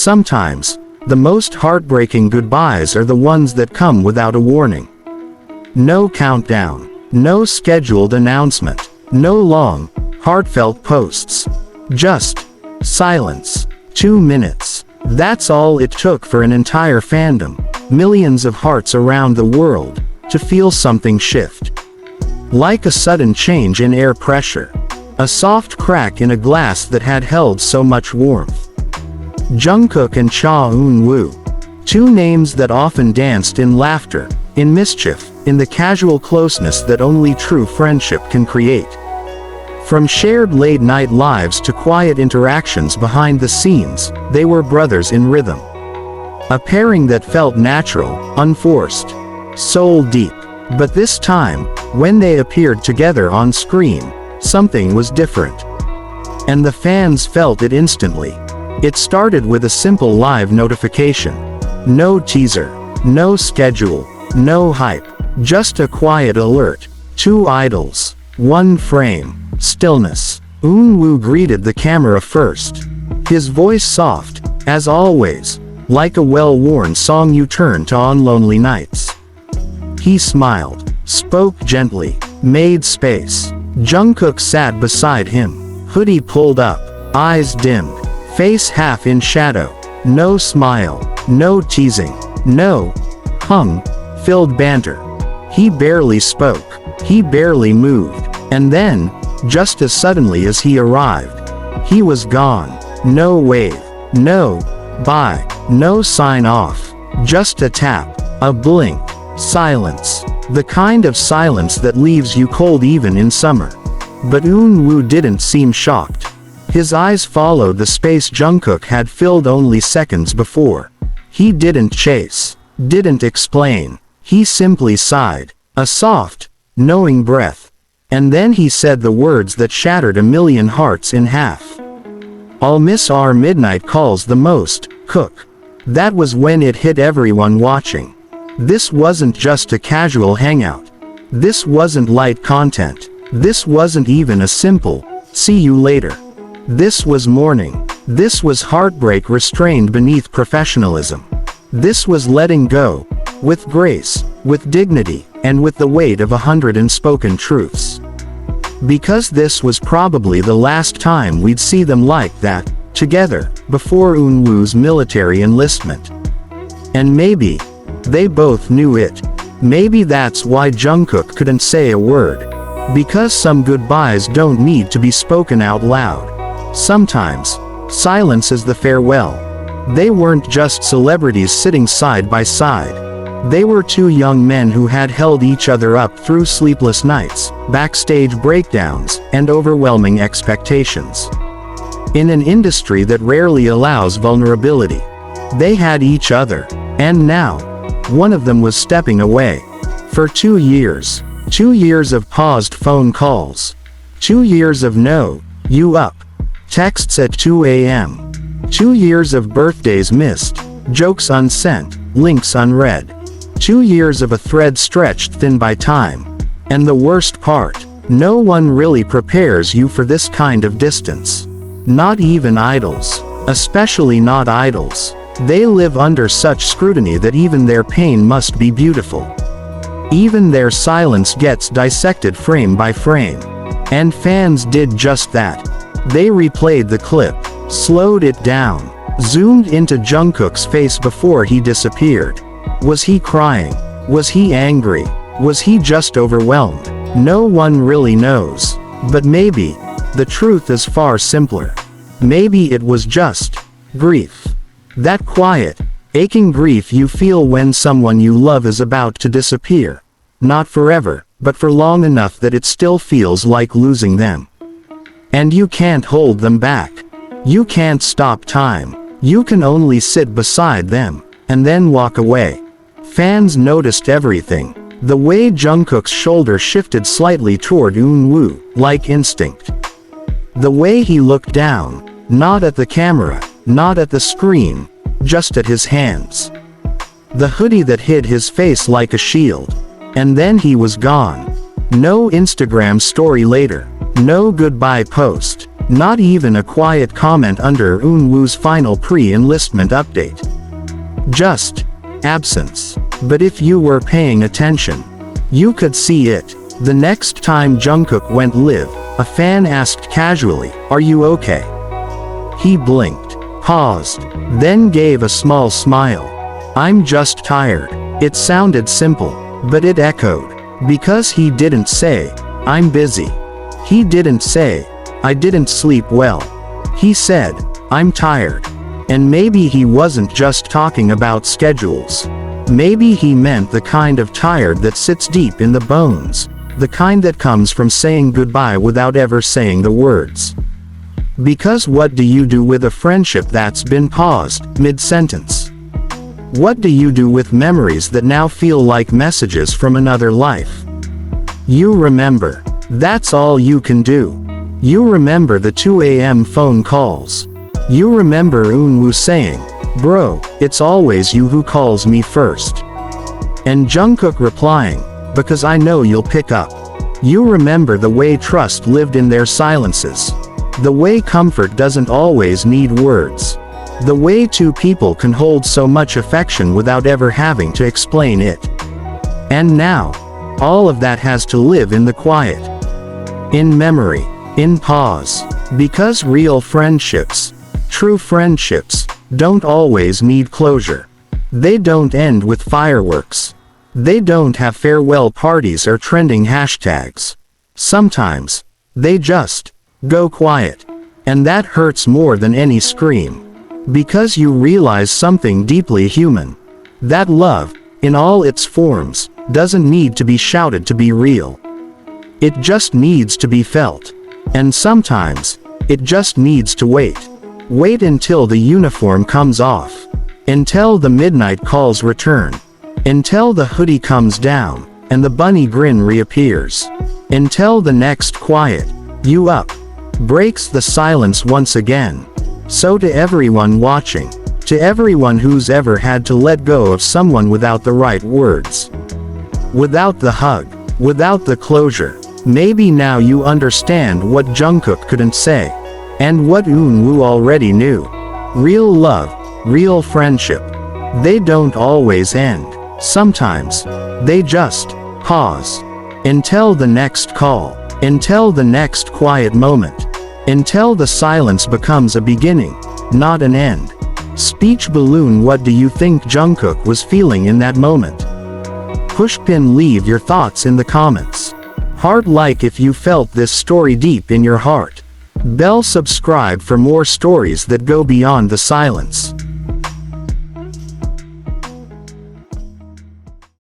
Sometimes, the most heartbreaking goodbyes are the ones that come without a warning. No countdown, no scheduled announcement, no long, heartfelt posts. Just silence. 2 minutes. That's all it took for an entire fandom, millions of hearts around the world, to feel something shift. Like a sudden change in air pressure. A soft crack in a glass that had held so much warmth. Jungkook and Cha Eun Woo. Two names that often danced in laughter, in mischief, in the casual closeness that only true friendship can create. From shared late-night lives to quiet interactions behind the scenes, they were brothers in rhythm. A pairing that felt natural, unforced, soul-deep. But this time, when they appeared together on screen, something was different. And the fans felt it instantly. It started with a simple live notification. No teaser, no schedule, no hype, just a quiet alert. 2 idols, 1 frame, stillness. Eunwoo greeted the camera first. His voice soft, as always, like a well-worn song you turn to on lonely nights. He smiled, spoke gently, made space. Jungkook sat beside him, hoodie pulled up, eyes dimmed, face half in shadow. No smile, no teasing, no filled banter. He barely spoke, he barely moved, and then, just as suddenly as he arrived, he was gone. No wave, no bye, no sign off, just a tap, a blink, silence. The kind of silence that leaves you cold even in summer. But Eunwoo didn't seem shocked. His eyes followed the space Jungkook had filled only seconds before. He didn't chase, didn't explain. He simply sighed, a soft, knowing breath. And then he said the words that shattered a million hearts in half. "I'll miss our midnight calls the most, Cook." That was when it hit everyone watching. This wasn't just a casual hangout. This wasn't light content. This wasn't even a simple, "see you later." This was mourning. This was heartbreak restrained beneath professionalism. This was letting go, with grace, with dignity, and with the weight of 100 unspoken truths. Because this was probably the last time we'd see them like that, together, before Eunwoo's military enlistment. And maybe, they both knew it. Maybe that's why Jungkook couldn't say a word. Because some goodbyes don't need to be spoken out loud. Sometimes, silence is the farewell. They weren't just celebrities sitting side by side. They were 2 young men who had held each other up through sleepless nights, backstage breakdowns, and overwhelming expectations. In an industry that rarely allows vulnerability, they had each other, and now, one of them was stepping away. For 2 years. 2 years of paused phone calls. 2 years of "no, you up" texts at 2 a.m. 2 years of birthdays missed, jokes unsent, links unread. 2 years of a thread stretched thin by time. And the worst part, no one really prepares you for this kind of distance. Not even idols. Especially not idols. They live under such scrutiny that even their pain must be beautiful. Even their silence gets dissected frame by frame. And fans did just that. They replayed the clip, slowed it down, zoomed into Jungkook's face before he disappeared. Was he crying? Was he angry? Was he just overwhelmed? No one really knows. But maybe, the truth is far simpler. Maybe it was just grief. That quiet, aching grief you feel when someone you love is about to disappear. Not forever, but for long enough that it still feels like losing them. And you can't hold them back. You can't stop time. You can only sit beside them, and then walk away. Fans noticed everything. The way Jungkook's shoulder shifted slightly toward Eunwoo, like instinct. The way he looked down, not at the camera, not at the screen, just at his hands. The hoodie that hid his face like a shield. And then he was gone. No Instagram story later. No goodbye post. Not even a quiet comment under Eunwoo's final pre-enlistment update. Just absence. But if you were paying attention, you could see it. The next time Jungkook went live, a fan asked casually, "Are you okay?" He blinked, paused, then gave a small smile. "I'm just tired." It sounded simple, but it echoed. Because he didn't say, "I'm busy." He didn't say, "I didn't sleep well." He said, "I'm tired." And maybe he wasn't just talking about schedules. Maybe he meant the kind of tired that sits deep in the bones, the kind that comes from saying goodbye without ever saying the words. Because what do you do with a friendship that's been paused mid-sentence? What do you do with memories that now feel like messages from another life? You remember. That's all you can do. You remember the 2 a.m. phone calls. You remember Eunwoo saying, "Bro, it's always you who calls me first." And Jungkook replying, "Because I know you'll pick up." You remember the way trust lived in their silences. The way comfort doesn't always need words. The way two people can hold so much affection without ever having to explain it. And now, all of that has to live in the quiet. In memory. In pause. Because real friendships, true friendships, don't always need closure. They don't end with fireworks. They don't have farewell parties or trending hashtags. Sometimes, they just go quiet. And that hurts more than any scream. Because you realize something deeply human. That love, in all its forms, doesn't need to be shouted to be real. It just needs to be felt. And sometimes, it just needs to wait. Wait until the uniform comes off. Until the midnight calls return. Until the hoodie comes down, and the bunny grin reappears. Until the next quiet, "You up?" breaks the silence once again. So to everyone watching, to everyone who's ever had to let go of someone without the right words, without the hug, without the closure, maybe now you understand what Jungkook couldn't say. And what Eunwoo already knew. Real love, real friendship. They don't always end. Sometimes, they just pause. Until the next call. Until the next quiet moment. Until the silence becomes a beginning, not an end. Speech balloon. What do you think Jungkook was feeling in that moment? Pushpin. Leave your thoughts in the comments. Heart like if you felt this story deep in your heart. Bell. Subscribe for more stories that go beyond the silence.